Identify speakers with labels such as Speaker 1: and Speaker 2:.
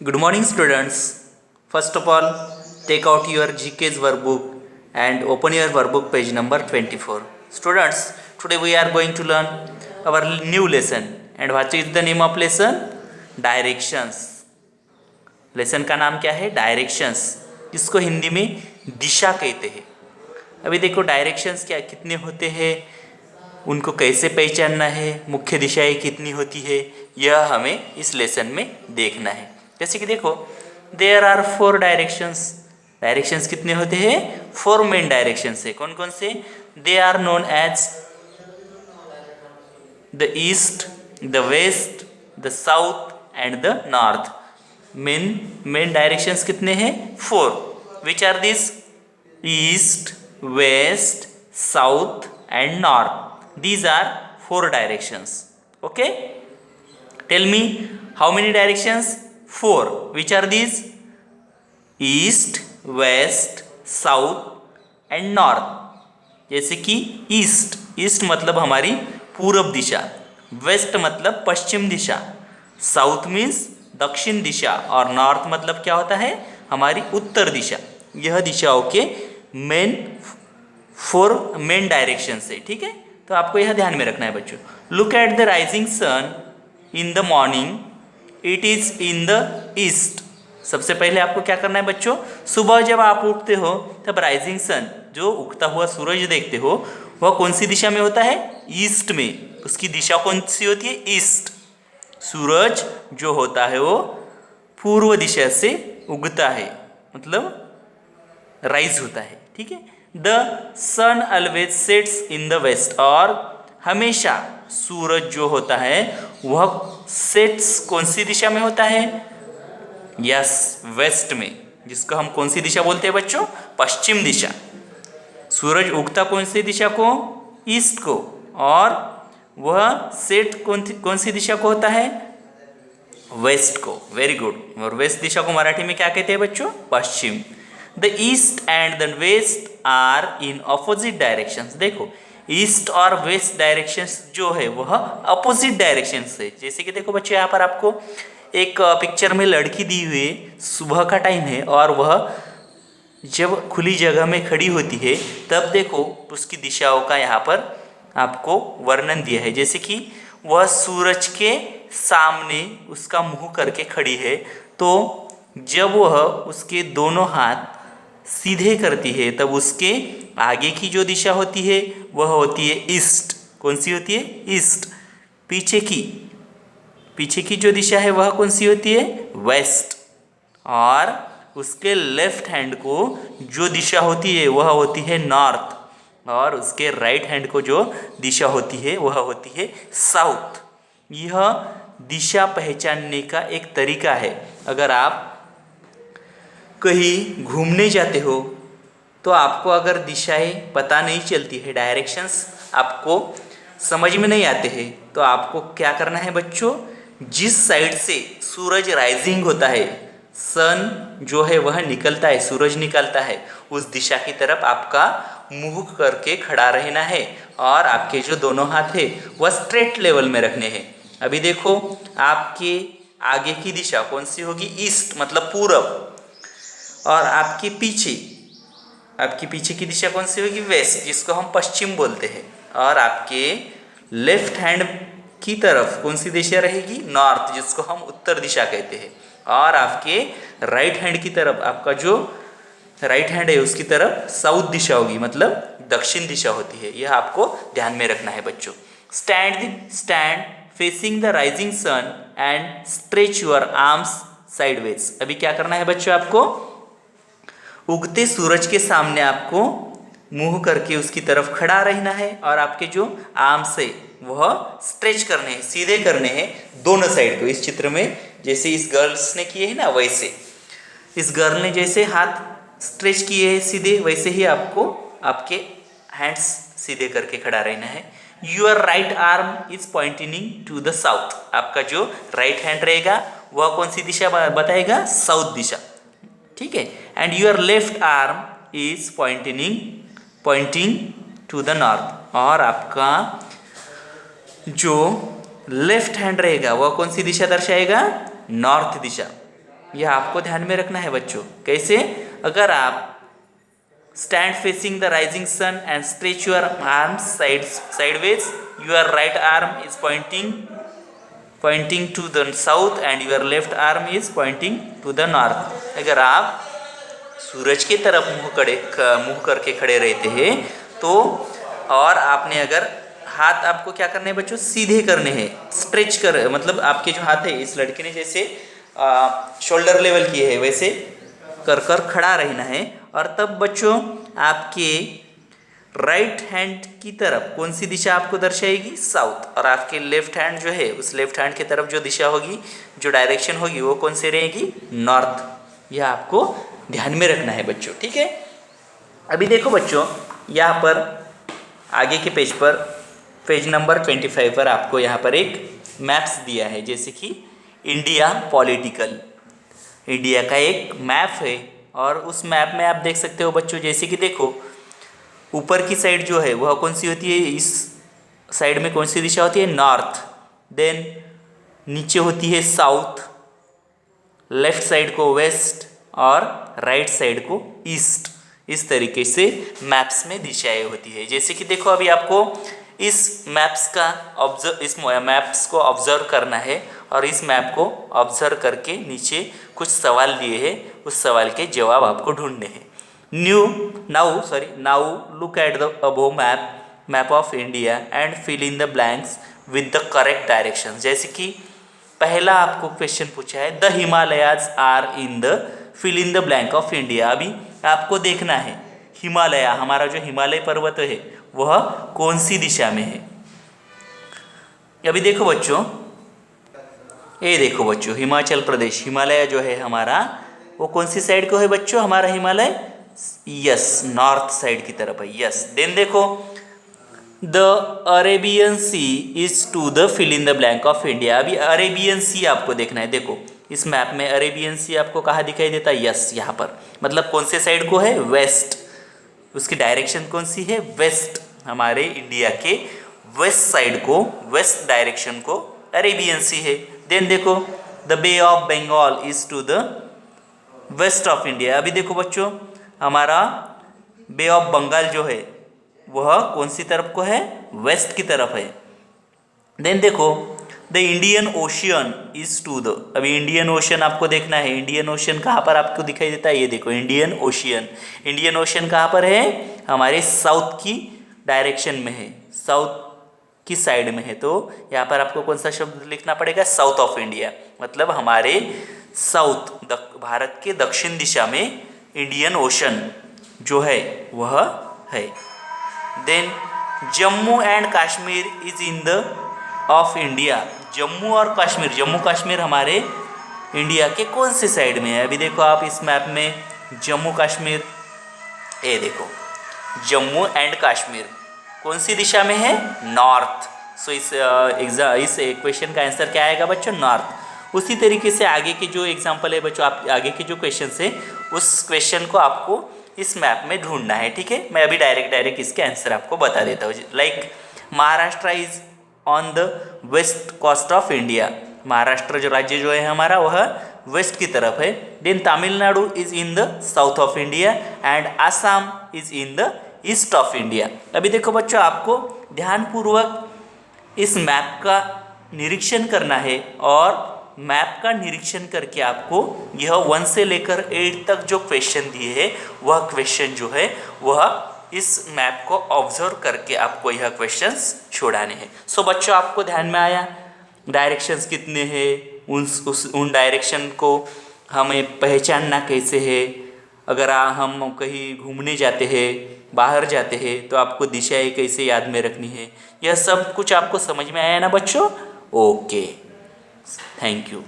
Speaker 1: Good morning, students. First of all, take out your GK's workbook and open your workbook page number 24. Students, today we are going to learn our new lesson. And what is the name of lesson? Directions. Lesson का नाम क्या है? Directions, जिसको हिंदी में दिशा कहते हैं। अभी देखो डायरेक्शंस क्या कितने होते हैं, उनको कैसे पहचानना है, मुख्य दिशाएं कितनी होती है, यह हमें इस लेसन में देखना है। जैसे कि देखो, देयर आर 4 डायरेक्शंस। डायरेक्शंस कितने होते हैं? 4 मेन डायरेक्शंस है। कौन कौन से? They are known as the east, the west, the south and the north. Main directions कितने हैं? 4। Which are this? East, west, south and north. These are 4 directions. Okay? Tell me, how many directions? 4. Which are these? East, West, South and North. जैसे कि east, east मतलब हमारी पूर्व दिशा, waste मतलब पश्चिम दिशा, south means दक्षिण दिशा और नॉर्थ मतलब क्या होता है? हमारी उत्तर दिशा। यह दिशाओं के 4 मेन डायरेक्शन है। ठीक है, तो आपको यह ध्यान में रखना है बच्चों। Look at the rising sun in the morning, it is in the east. सबसे पहले आपको क्या करना है बच्चों? सुबह जब आप उठते हो तब राइजिंग सन, जो उगता हुआ सूरज देखते हो, वह कौन सी दिशा में होता है? ईस्ट में। उसकी दिशा कौन सी होती है? ईस्ट। सूरज जो होता है वो पूर्व दिशा से उगता है, मतलब राइज होता है। ठीक है। The sun always sets in the west, और हमेशा सूरज जो होता है वह सेट्स कौन सी दिशा में होता है? यस, वेस्ट में, जिसको हम कौन सी दिशा बोलते हैं बच्चों? पश्चिम दिशा। सूरज उगता कौन सी दिशा को? ईस्ट को, और वह सेट कौन सी दिशा को होता है? वेस्ट को। Very good. और वेस्ट दिशा को मराठी में क्या कहते हैं बच्चों? पश्चिम। The east and the west are in opposite directions. देखो, ईस्ट और वेस्ट डायरेक्शंस जो है वह अपोजिट डायरेक्शंस है। जैसे कि देखो बच्चों, यहाँ पर आपको एक पिक्चर में लड़की दी हुई है, सुबह का टाइम है और वह जब खुली जगह में खड़ी होती है तब देखो उसकी दिशाओं का यहाँ पर आपको वर्णन दिया है। जैसे कि वह सूरज के सामने उसका मुंह करके खड़ी है, तो जब वह उसके दोनों हाथ सीधे करती है तब उसके आगे की जो दिशा होती है वह होती है ईस्ट। कौन सी होती है? ईस्ट। पीछे की जो दिशा है वह कौन सी होती है? वेस्ट। और उसके लेफ्ट हैंड को जो दिशा होती है वह होती है नॉर्थ, और उसके राइट हैंड को जो दिशा होती है वह होती है साउथ। यह दिशा पहचानने का एक तरीका है। अगर आप कहीं घूमने जाते हो तो आपको अगर दिशाएं पता नहीं चलती है, डायरेक्शंस आपको समझ में नहीं आते हैं, तो आपको क्या करना है बच्चों? जिस साइड से सूरज राइजिंग होता है, सन जो है वह निकलता है, सूरज निकलता है, उस दिशा की तरफ आपका मुंह करके खड़ा रहना है, और आपके जो दोनों हाथ है वह स्ट्रेट लेवल में रखने हैं। अभी देखो, आपके आगे की दिशा कौन सी होगी? ईस्ट मतलब पूरब, और आपके पीछे की दिशा कौन सी होगी? वेस्ट, जिसको हम पश्चिम बोलते हैं। और आपके लेफ्ट हैंड की तरफ कौन सी दिशा रहेगी? नॉर्थ, जिसको हम उत्तर दिशा कहते हैं। और आपके राइट हैंड की तरफ, आपका जो राइट हैंड है उसकी तरफ साउथ दिशा होगी, मतलब दक्षिण दिशा होती है। यह आपको ध्यान में रखना है बच्चों। Stand facing the rising sun and stretch your arms sideways. अभी क्या करना है बच्चों? आपको उगते सूरज के सामने आपको मुंह करके उसकी तरफ खड़ा रहना है, और आपके जो आर्म्स है वह स्ट्रेच करने हैं, सीधे करने हैं दोनों साइड को। इस चित्र में जैसे इस गर्ल्स ने किए हैं ना, वैसे इस गर्ल ने जैसे हाथ स्ट्रेच किए हैं सीधे, वैसे ही आपको आपके हैंड्स सीधे करके खड़ा रहना है। Your right arm is pointing to the south. आपका जो राइट हैंड रहेगा वह कौन सी दिशा बताएगा? साउथ दिशा। ठीक है। And your left arm is pointing to the north, और आपका जो लेफ्ट हैंड रहेगा वह कौन सी दिशा दर्शाएगा? नॉर्थ दिशा। यह आपको ध्यान में रखना है बच्चों। कैसे? अगर आप stand facing the rising sun and stretch your arms sideways, your right arm is pointing to the south and your left arm is pointing to the north. अगर आप सूरज की तरफ मुंह करके खड़े रहते हैं तो, और आपने अगर हाथ आपको क्या करने हैं बच्चों? सीधे करने हैं, स्ट्रेच कर, मतलब आपके जो हाथ है, इस लड़के ने जैसे शोल्डर लेवल किए है वैसे कर खड़ा रहना है। और तब बच्चों आपके राइट हैंड की तरफ कौन सी दिशा आपको दर्शाएगी? साउथ। और आपके लेफ्ट हैंड जो है, उस लेफ्ट हैंड की तरफ जो दिशा होगी, जो डायरेक्शन होगी, वो कौन सी रहेगी? नॉर्थ। यह आपको ध्यान में रखना है बच्चों, ठीक है। अभी देखो बच्चों, यहाँ पर आगे के पेज पर, पेज नंबर 25 पर आपको यहाँ पर एक मैप्स दिया है, जैसे कि इंडिया पॉलिटिकल, इंडिया का एक मैप है। और उस मैप में आप देख सकते हो बच्चों, जैसे कि देखो ऊपर की साइड जो है वह कौन सी होती है? इस साइड में कौन सी दिशा होती है? नॉर्थ। देन नीचे होती है साउथ, लेफ्ट साइड को वेस्ट और राइट साइड को ईस्ट। इस तरीके से मैप्स में दिशाएं होती है। जैसे कि देखो अभी आपको इस मैप्स को ऑब्जर्व करना है और इस मैप को ऑब्जर्व करके नीचे कुछ सवाल दिए हैं, उस सवाल के जवाब आपको ढूंढने हैं। Now look at the above map of India and fill in the blanks with the correct direction. जैसे कि पहला आपको क्वेश्चन पूछा है, the Himalayas are in the fill in the blank of India. अभी आपको देखना है हिमालय, हमारा जो हिमालय पर्वत है वह कौन सी दिशा में है। अभी देखो बच्चों, ये देखो बच्चों, हिमाचल प्रदेश, हिमालय जो है हमारा वो कौन सी साइड को है बच्चों? हमारा हिमालय यस, नॉर्थ साइड की तरफ है, यस। देन देखो the Arabian sea is to the fill in the blank of India. अभी अरेबियन सी आपको देखना है। देखो इस मैप में अरेबियन सी आपको कहाँ दिखाई देता है? यस, यहाँ पर। मतलब कौन से साइड को है? वेस्ट। उसकी डायरेक्शन कौन सी है? वेस्ट। हमारे इंडिया के वेस्ट साइड को, वेस्ट डायरेक्शन को अरेबियन सी है। देन देखो the bay of Bengal is to the west of India. अभी देखो बच्चों, हमारा बे ऑफ बंगाल जो है वह कौन सी तरफ को है? वेस्ट की तरफ है। देन देखो the Indian ocean is to the, अभी इंडियन ओशन आपको देखना है। इंडियन ओशन कहाँ पर आपको दिखाई देता है? ये देखो इंडियन ओशियन। इंडियन ओशन कहाँ पर है? हमारे साउथ की डायरेक्शन में है, साउथ की साइड में है। तो यहाँ पर आपको कौन सा शब्द लिखना पड़ेगा? South of India. मतलब हमारे साउथ, भारत के दक्षिण दिशा में इंडियन ओशन जो है वह है। Then Jammu and Kashmir is in the of India. Jammu और कश्मीर, जम्मू कश्मीर हमारे इंडिया के कौन से साइड में है? अभी देखो आप इस मैप में जम्मू कश्मीर, ये देखो जम्मू एंड कश्मीर कौन सी दिशा में है? नॉर्थ। सो इस क्वेश्चन का आंसर क्या आएगा बच्चों? नॉर्थ। उसी तरीके से आगे के जो एग्जाम्पल है बच्चों, आप आगे के जो क्वेश्चन है उस क्वेश्चन को आपको इस मैप में ढूंढना है, ठीक है। मैं अभी डायरेक्ट इसके आंसर आपको बता देता हूँ। Like Maharashtra is on the west coast of India. Maharashtra जो राज्य जो है हमारा वह वेस्ट की तरफ है। Then Tamil Nadu is in the south of India and Assam is in the east of India. अभी देखो बच्चों, आपको ध्यानपूर्वक इस मैप का निरीक्षण करना है और मैप का निरीक्षण करके आपको यह 1 से लेकर 8 तक जो क्वेश्चन दिए हैं वह क्वेश्चन जो है वह इस मैप को ऑब्जर्व करके आपको यह क्वेश्चंस छोड़ाने हैं। सो बच्चों, आपको ध्यान में आया डायरेक्शंस कितने हैं, उन डायरेक्शन को हमें पहचानना कैसे है। अगर हम कहीं घूमने जाते हैं, बाहर जाते हैं, तो आपको दिशाएं कैसे याद में रखनी है, यह सब कुछ आपको समझ में आया ना बच्चों? Okay, thank you.